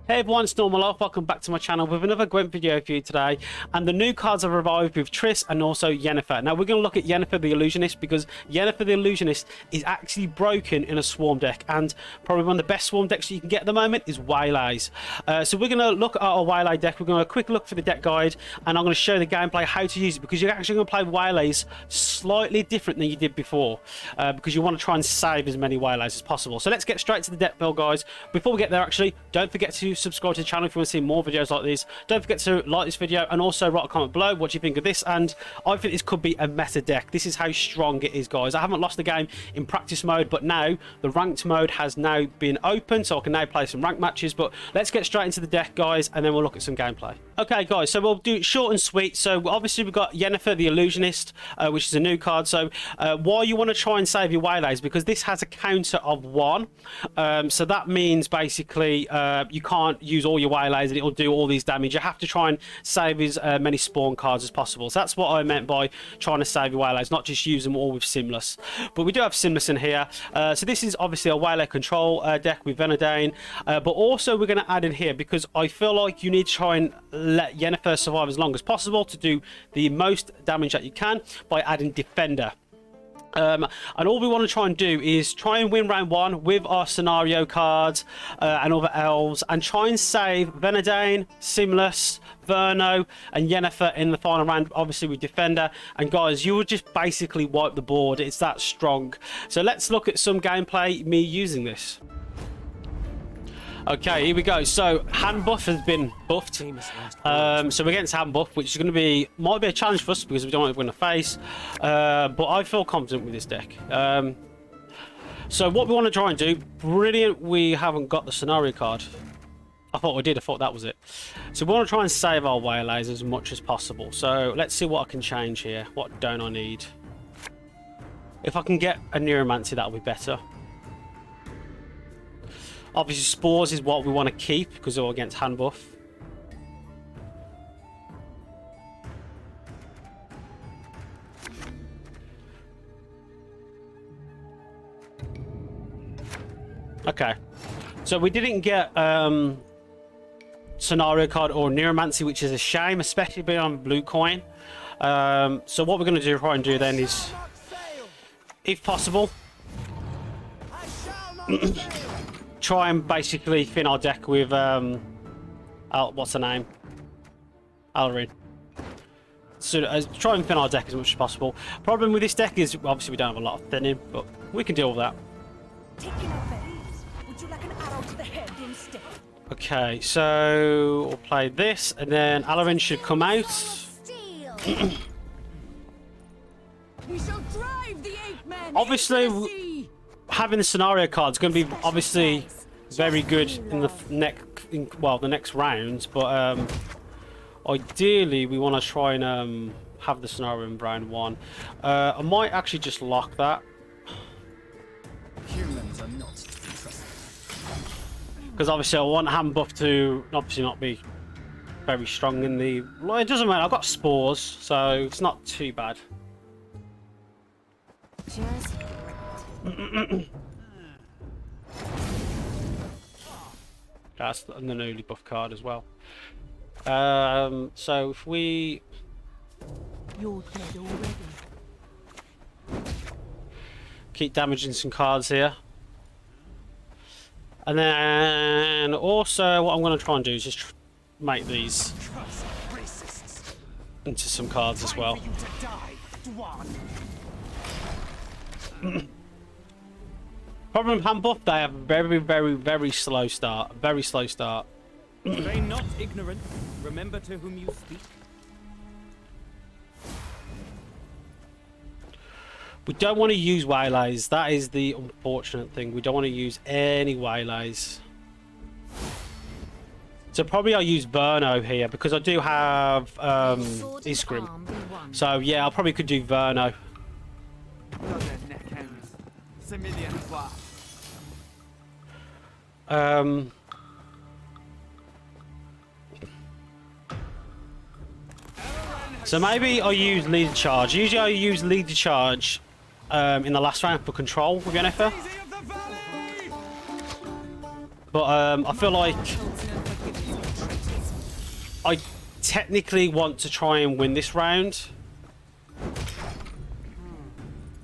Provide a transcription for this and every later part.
Hey everyone, it's Normal Life. Welcome back to my channel with another Gwent video for you today. And the new cards have arrived with Triss and also Yennefer. Now we're going to look at Yennefer the Illusionist because Yennefer the Illusionist is actually broken in a swarm deck. And probably one of the best swarm decks you can get at the moment is Waylays. So we're going to look at our Waylay deck. We're going to have a quick look for the deck guide. And I'm going to show the gameplay how to use it because you're actually going to play Waylays slightly different than you did before. Because you want to try and save as many Waylays as possible. So let's get straight to the deck build, guys. Before we get there, actually, don't forget to subscribe to the channel if you want to see more videos like these. Don't forget to like this video and also write a comment below what you think of this. And I think this could be a meta deck. This is how strong it is, guys. I haven't lost the game in practice mode, but now the ranked mode has now been open, so I can now play some ranked matches. But let's get straight into the deck, guys, and then we'll look at some gameplay. Okay, guys, so we'll do it short and sweet. So obviously we've got Yennefer the Illusionist, which is a new card. So why you want to try and save your Waylays, because this has a counter of 1. So that means basically you can't use all your Waylays and it'll do all these damage. You have to try and save as many spawn cards as possible. So that's what I meant by trying to save your Waylays, not just use them all with Simlas. But we do have Simlas in here. So this is obviously a Waylay control deck with Vanadain. But also we're going to add in here because I feel like you need to try and let Yennefer survive as long as possible to do the most damage that you can by adding Defender. And all we want to try and do is try and win round 1 with our scenario cards and other elves, and try and save Vanadain, Simlas, Verno and Yennefer in the final round, obviously with Defender. And guys, you will just basically wipe the board. It's that strong. So let's look at some gameplay, me using this. Okay, here we go. So Handbuff has been buffed. So we're against Handbuff, which is going to be might be a challenge for us because we don't want to win a face. But I feel confident with this deck. So what we want to try and do, brilliant. We haven't got the scenario card. I thought we did. I thought that was it. So we want to try and save our Waylays as much as possible. So let's see what I can change here. What don't I need? If I can get a Neuromancy, that'll be better. Obviously, Spores is what we want to keep because they're against Handbuff. Okay, so we didn't get scenario card or Neuromancy, which is a shame, especially being on blue coin. So what we're going to try and do then is, if possible, try and basically thin our deck with what's the name? Alarin. So try and thin our deck as much as possible. Problem with this deck is obviously we don't have a lot of thinning, but we can deal with that. Would you like an arrow to the head instead? Okay, so we'll play this, and then Alarin should come out. We shall drive the ape-men. Obviously, having the scenario card is going to be obviously very good in the next rounds, but ideally we want to try and have the scenario in round 1. I might actually just lock that. Humans are not to be trusted. Because obviously I want Handbuff to obviously not be very strong in the. Well, it doesn't matter. I've got Spores, so it's not too bad. Cheers. That's the newly buff card as well. So if we keep damaging some cards here, and then also what I'm going to try and do is just make these into some cards as well. Problem with Handbuff, they have a very slow start. Very slow start. They not ignorant. Remember to whom you speak. We don't want to use Waylays. That is the unfortunate thing. We don't want to use any Waylays. So probably I'll use Verno here because I do have Iskrim. So yeah, I probably could do Verno. So maybe I use lead charge. Usually I use lead charge in the last round for control with Yennefer. But I feel like I technically want to try and win this round.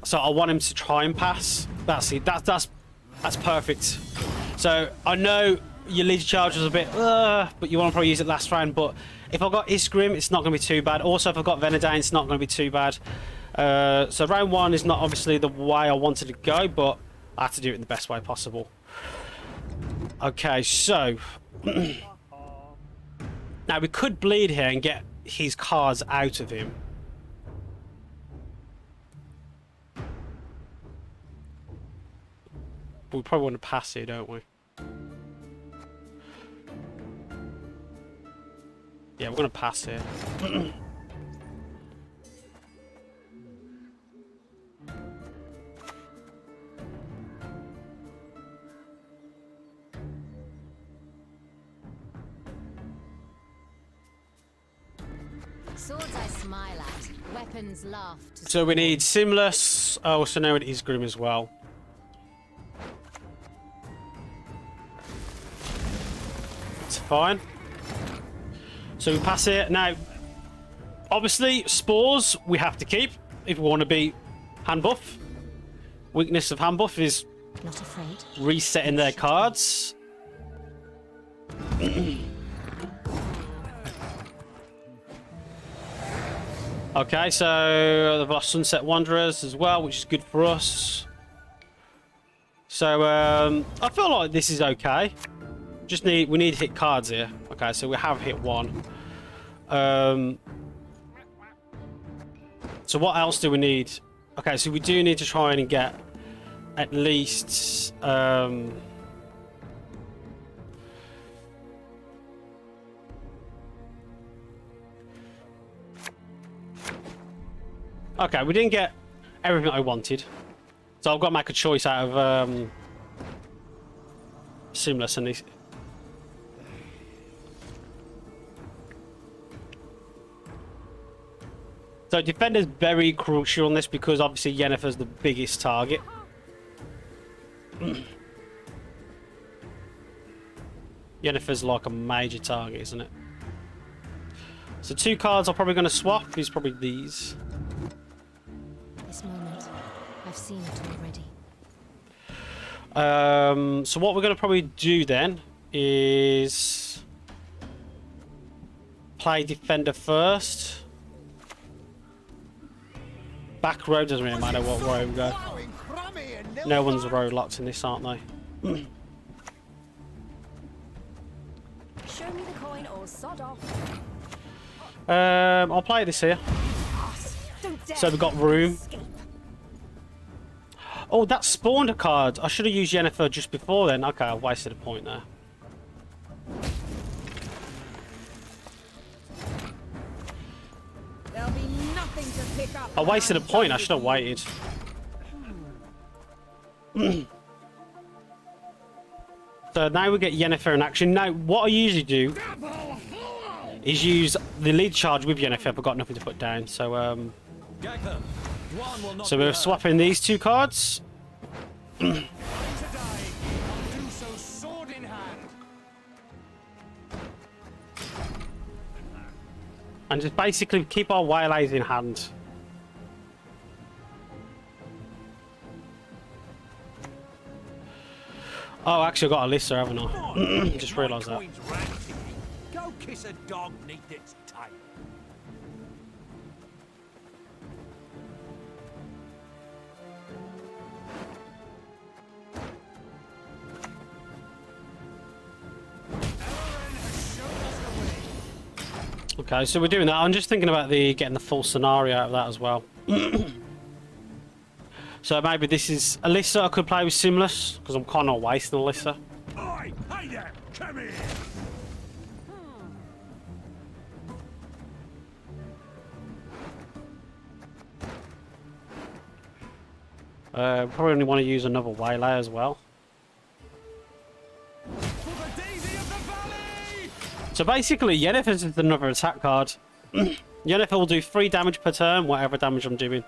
So I want him to try and pass. That's it. That's perfect. So I know your lead charge was a bit, but you want to probably use it last round. But if I've got Isgrim, it's not going to be too bad. Also, if I've got Vanadain, it's not going to be too bad. So round one is not obviously the way I wanted to go, but I have to do it in the best way possible. Okay, so now we could bleed here and get his cards out of him. We probably want to pass here, don't we? Yeah, we're going to pass here. Swords I smile at, weapons laugh to So we need Simlas. Oh, so now it is Grim as well. It's fine. So we pass it. Now, obviously, spores we have to keep if we want to beat Handbuff. Weakness of Handbuff is not afraid. Resetting their cards. Okay, so they've lost Sunset Wanderers as well, which is good for us. So I feel like this is okay. We need to hit cards here. Okay, so we have hit one. So what else do we need? Okay, so we do need to try and get at least okay, we didn't get everything I wanted. So I've got to make a choice out of Simlas and these. So defender's very crucial on this because obviously Yennefer's the biggest target. Yennefer's like a major target, isn't it? So two cards I'm probably going to swap is probably these. This moment, I've seen it already. So what we're going to probably do then is play defender first. Back row doesn't really matter what row we go. No one's row locked in this, aren't they? Show me the coin or sod off. I'll play this here. So we've got room. Oh, that spawned a card. I should have used Yennefer just before then. Okay, I wasted a point there. There'll be nothing to pick up. I wasted a point. I should have waited. So now we get Yennefer in action. Now, what I usually do is use the lead charge with Yennefer. I've got nothing to put down. So, so we're swapping these two cards. And just basically keep our waylays in hand. Oh, actually, I've got Alyssa, haven't I? Just realised that. Go kiss a dog neath its tail. Okay, so we're doing that. I'm just thinking about getting the full scenario out of that as well. So maybe this is Alyssa. I could play with Simlas because I'm kind of wasting Alyssa. Oi, hey there, come here. Probably only want to use another waylay as well. For the daisy of the valley! So basically, Yennefer's is another attack card. Yennefer will do 3 damage per turn, whatever damage I'm doing.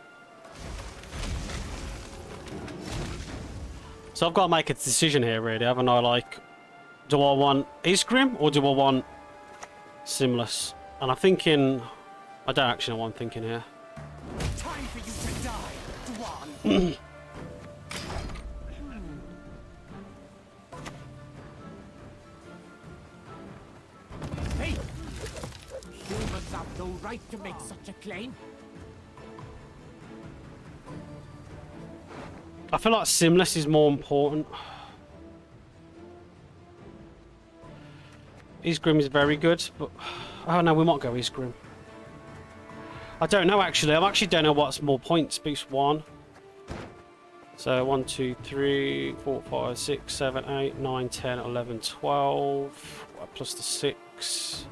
So I've got to make a decision here, really, haven't I? Like, Do I want Isgrim or do I want Simlas? And I'm thinking... I don't actually know what I'm thinking here. Time for you to die, Dwan. Hey! Humans have no right to make such a claim. I feel like Simlas is more important. Isgrim is very good, but... Oh no, we might go Isgrim. I don't know actually. I actually don't know what's more points. Boost 1. So 1, 2, 3, 4, 5, 6, 7, 8, 9, 10, 11, 12. Plus the 6.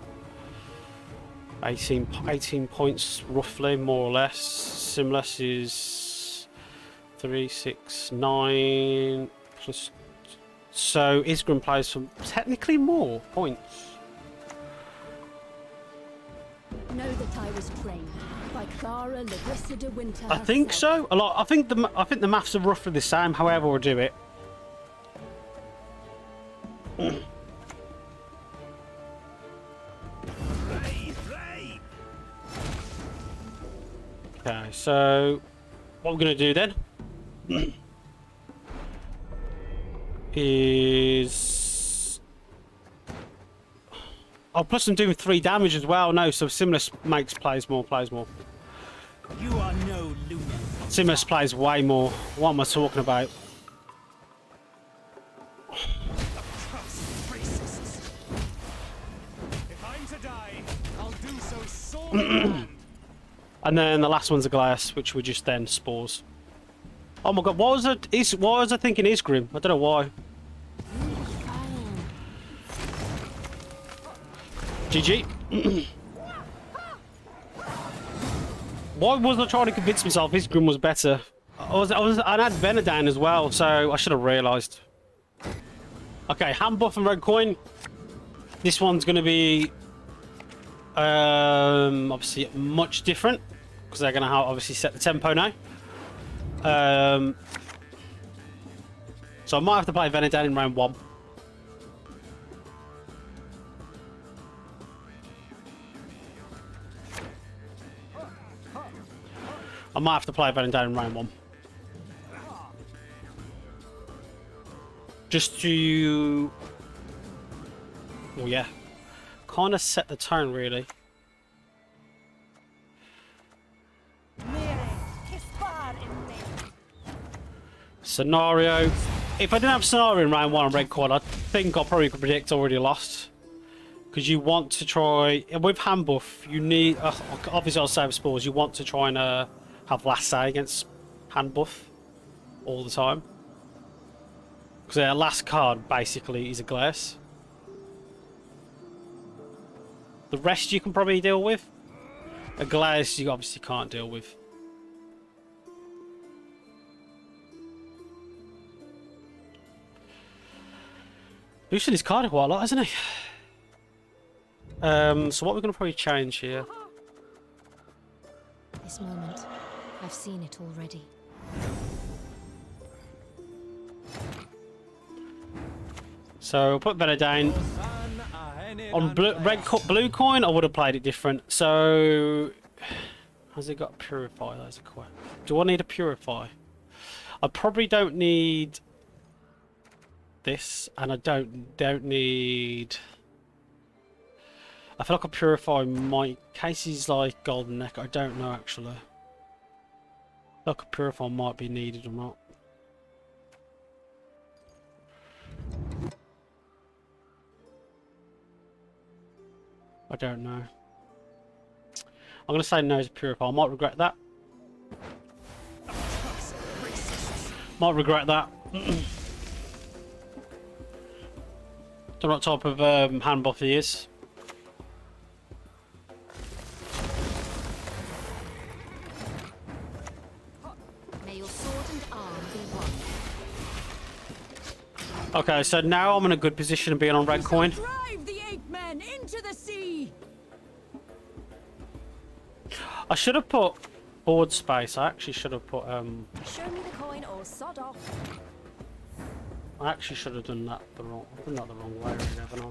18 points roughly, more or less. Simlas is 3, 6, 9 plus. So Isgrim plays for technically more points. Know that I was trained by Clara Larissa de Winter. I think so. A lot. I think the maths are roughly the same. However, we'll do it. Okay, so what we're gonna do then is plus I'm doing 3 damage as well. No, so Simlas plays more. You are no lunar. Simlas plays way more. What am I talking about? If I'm to die, I'll do so sword in hand. And then the last one's a glass, which were just then spores. Oh my god, what was it? Why was I thinking Isgrim? I don't know why. GG. Why was I trying to convince myself Isgrim was better? I had Vanadain as well, so I should have realised. Okay, Handbuff and red coin. This one's going to be obviously much different because they're going to have obviously set the tempo now. So I might have to play Vanadain in round 1. I might have to play Vanadain in round 1. Just to... Oh yeah. Kind of set the tone, really. Scenario. If I didn't have scenario in round 1 on red quad, I think I probably could predict already lost. Because you want to try... With Handbuff, you need... obviously I'll save spores. You want to try and have last say against Handbuff all the time. Because their last card basically is a glass. The rest you can probably deal with. A glass you obviously can't deal with. Boosting his card quite a lot, hasn't he? So what we're going to probably change here. This moment, I've seen it already. So we'll put Vanadain on blue coin. I would have played it different. So has it got a purify? That's a question. Do I need a purify? I probably don't need this, and I don't need. I feel like a purify might. Casey's like golden neck. I don't know actually. I feel like a purify might be needed or not. I don't know. I'm going to say no to Purify. I might regret that. Might regret that. Don't know what type of Handbuff he is. May your sword and arm be one. Okay, so now I'm in a good position of being on red coin. Drive the ape men into the sea. I should have put board space. I actually should have put Show me the coin or sod off. I actually should have done that the wrong. I've done that the wrong way, really, haven't I?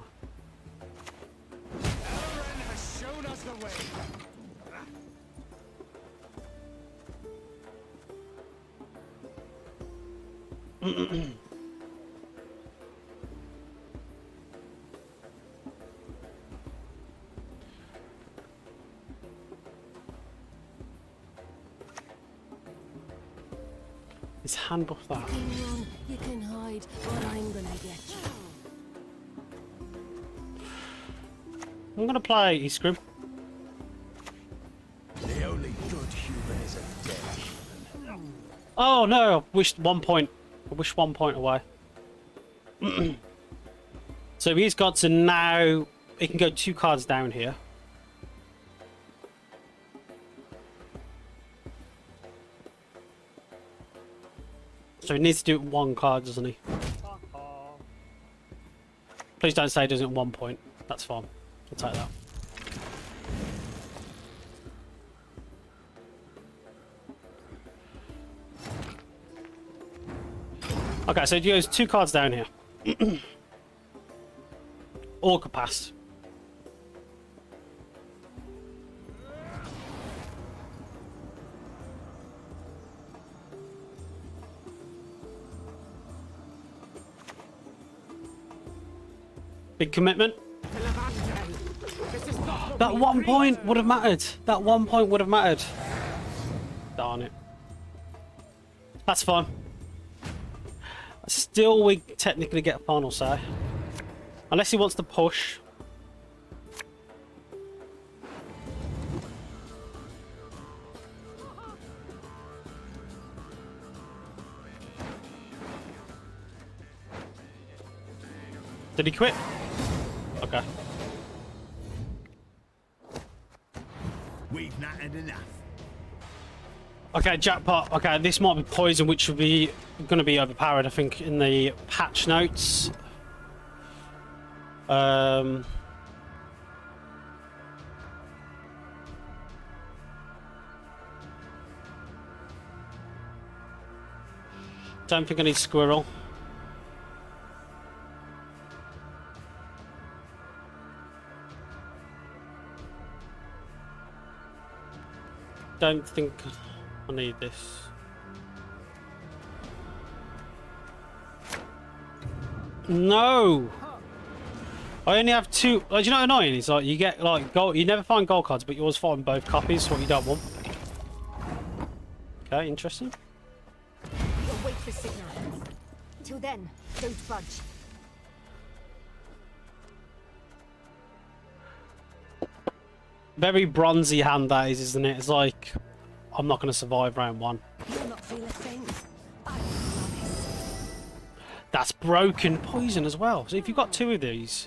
Elren has shown us the way. Is Handbuff that? You can hide, but I'm gonna get you. I'm gonna play Isgrim. The only good human is a dead human. Oh no! I wished 1 point. I wish 1 point away. So he's got to now. He can go 2 cards down here. So he needs to do it 1 card, doesn't he? Please don't say he does it 1 point. That's fine. I'll take that. Okay, so he goes 2 cards down here. All could pass. Big commitment. That 1 point would have mattered. That 1 point would have mattered. Darn it. That's fine. Still, we technically get a final say. Unless he wants to push. Did he quit? Okay. We've not had enough. Okay, Jackpot. Okay, this might be poison, which would be going to be overpowered, I think, in the patch notes. Don't think I need Squirrel. Don't think I need this. No! I only have 2. Like, do you know what annoying? It's like you get like gold. You never find gold cards, but you always find both copies. What you don't want. Okay, interesting. You'll wait for signal. Till then, don't budge. Very bronzy hand that is, isn't it? It's like I'm not going to survive round 1. You'll not feel a thing. I promise. That's broken poison as well. So if you've got 2 of these,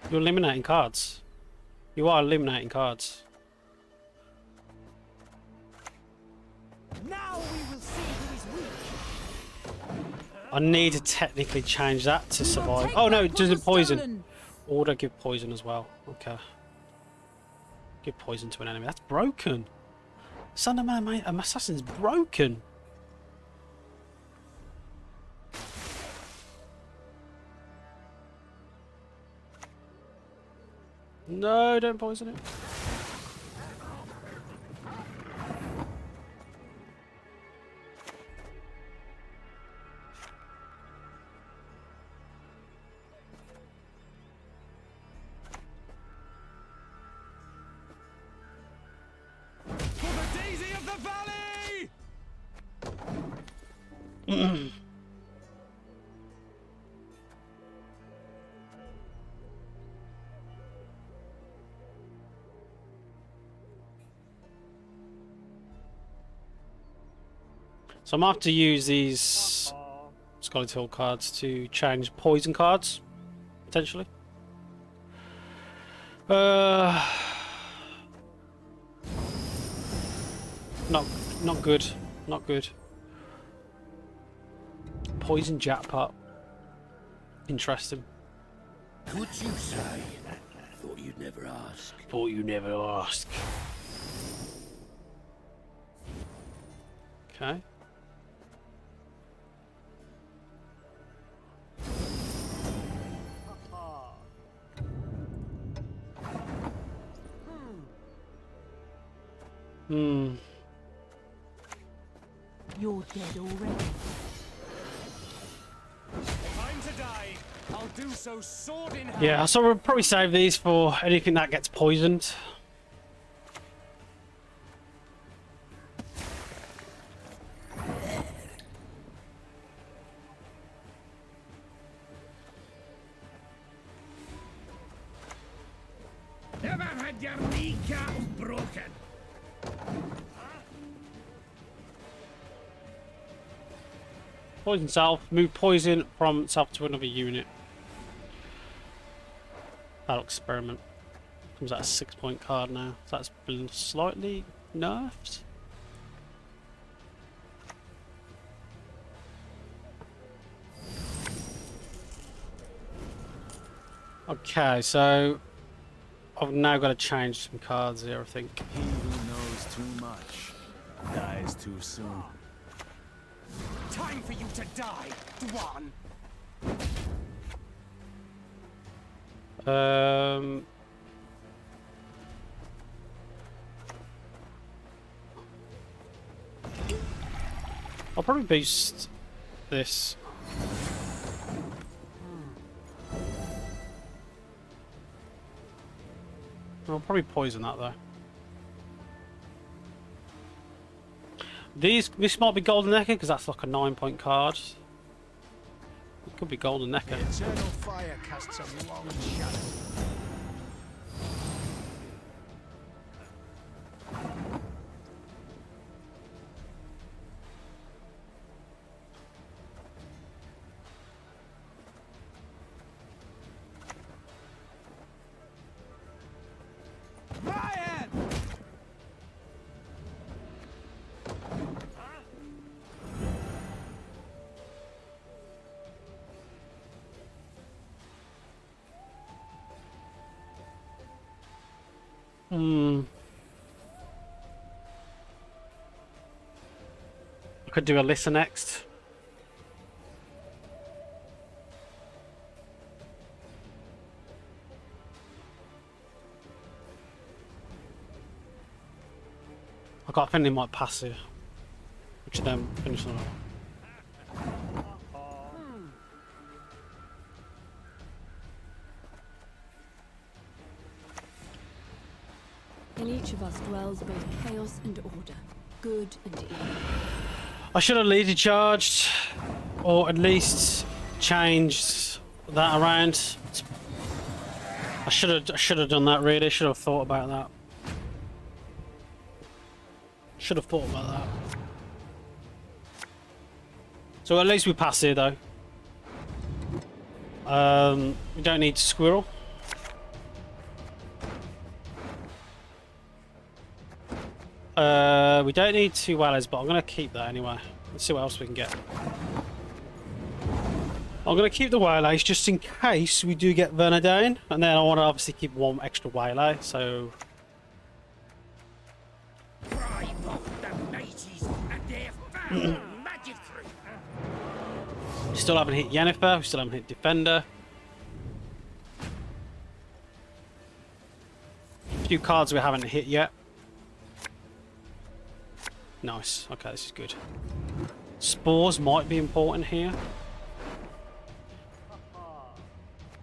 you're eliminating cards. You are eliminating cards. Now we will see who is weak. I need to technically change that to survive. Oh no, does it poison? Or would I give poison as well? Okay. Give poison to an enemy. That's broken. Son of man, assassin's broken. No, don't poison it. For the daisy of the valley! So I'm going to have to use these Scoia'teal cards to change poison cards, potentially. Not good. Not good. Poison Jackpot. Interesting. What you say? Thought you'd never ask. Thought you never ask. Okay. Hmm. You're dead already. Time to die. I'll do so sword in hand. Yeah, so we'll probably save these for anything that gets poisoned. Ever had your kneecap broken? Poison self. Move poison from self to another unit. That'll experiment. Comes out a 6-point card now. So that's been slightly nerfed. Okay, so I've now got to change some cards here, I think. He who knows too much dies too soon. Time for you to die, Dwan. I'll probably boost this. I'll probably poison that though. This might be Golden Necker because that's like a 9-point card. It could be Golden Necker. Eternal fire casts a long shadow. Ryan! I could do Alyssa next. I got a feeling he might pass here. Which then finish on. In each of us dwells both chaos and order, good and evil. I should have leader charged, or at least changed that around. I should have done that really. Should have thought about that. Should have thought about that. So at least we pass here though. We don't need squirrel. We don't need 2 waylays, but I'm gonna keep that anyway. Let's see what else we can get. I'm gonna keep the waylays just in case we do get Vanadain, and then I want to obviously keep 1 extra waylay. So Drive off the mages and their foul magicry. we still haven't hit Yennefer. We still haven't hit Defender. A few cards we haven't hit yet. Nice. Okay, this is good. Spores might be important here.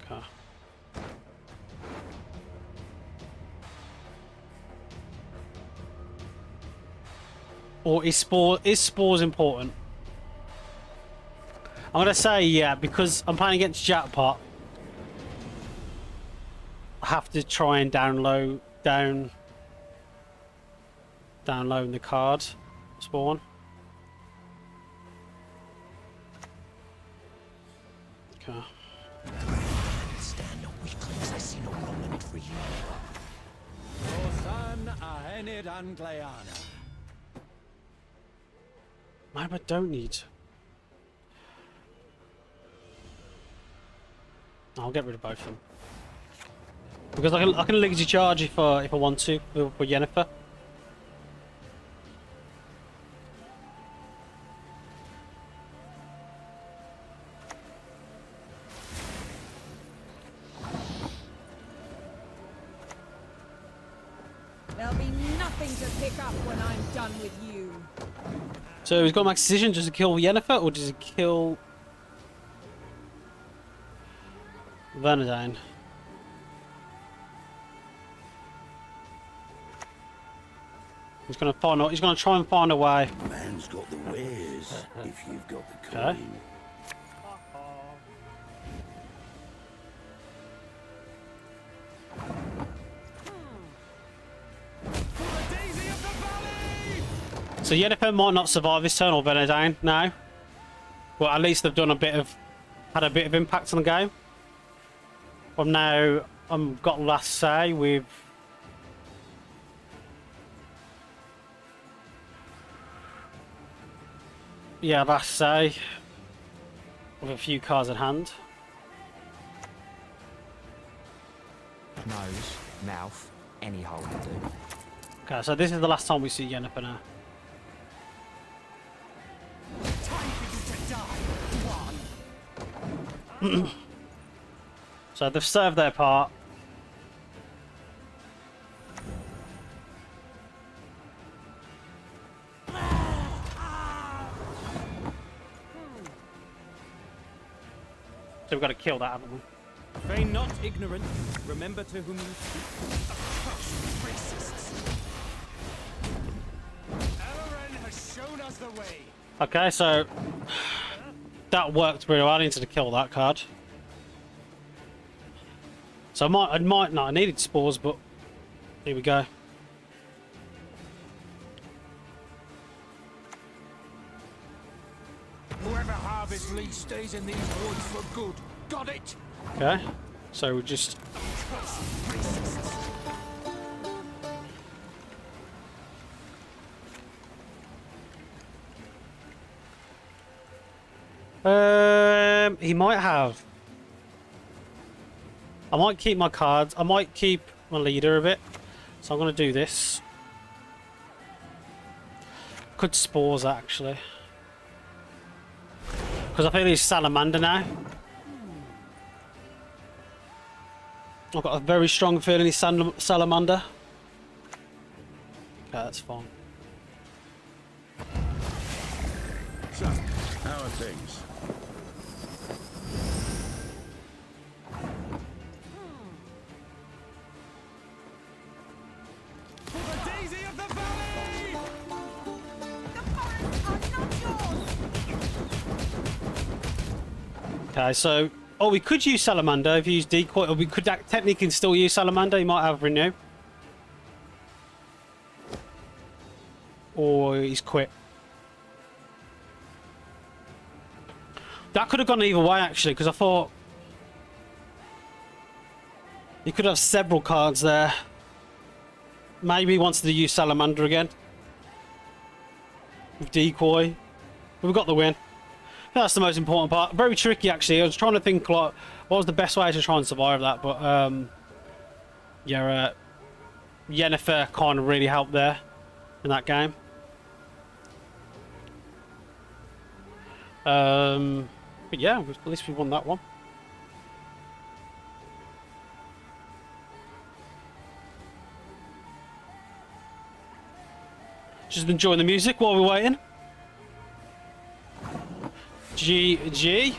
Okay. Or is spores important? I'm gonna say yeah, because I'm playing against Jackpot. I have to try and download the card spawn. Okay. Stand no weaklings, I see no room in it for you. Rosan Ahenid Angleana. Maybe I don't need. I'll get rid of both of them because I can legacy charge if I want to for Yennefer. There'll be nothing to pick up when I'm done with you. So he's got to make a decision: does he kill Yennefer or does he kill Vanadain? He's gonna find out. He's gonna try and find a way. Man's got the wares if you've got the coin. Okay. So Yennefer might not survive this turn, or Vanadain now. Well, at least they've done had a bit of impact on the game. I'm now got last say with. Yeah, last say with a few cards at hand. Nose, mouth, any hole will do. Okay, so this is the last time we see Yennefer now. Time for you to die. One. So they've served their part. So we've got to kill that, haven't we? Feign not ignorant. Remember to whom you speak. Elren has shown us the way. Okay, so that worked really well. I needed to kill that card. So I might not. I needed spores, but here we go. Whoever harvests leech stays in these woods for good. Got it? Okay, so we just. He might have. I might keep my cards. I might keep my leader a bit. So I'm going to do this. Could spores actually. Because I feel he's salamander now. I've got a very strong feeling he's salamander. Okay, that's fine. So, how are things? The daisy of the valley! The forests are not yours! Okay, so we could use salamander if you use decoy, or we could technically still use salamander. He might have renew, or he's quit. That could have gone either way actually, because I thought he could have several cards there. Maybe he wants to use salamander again with decoy. We've got the win. That's the most important part. Very tricky actually. I was trying to think like what was the best way to try and survive that, but yeah, Yennefer kind of really helped there in that game. But yeah, at least we won that one. Just enjoying the music while we're waiting. GG.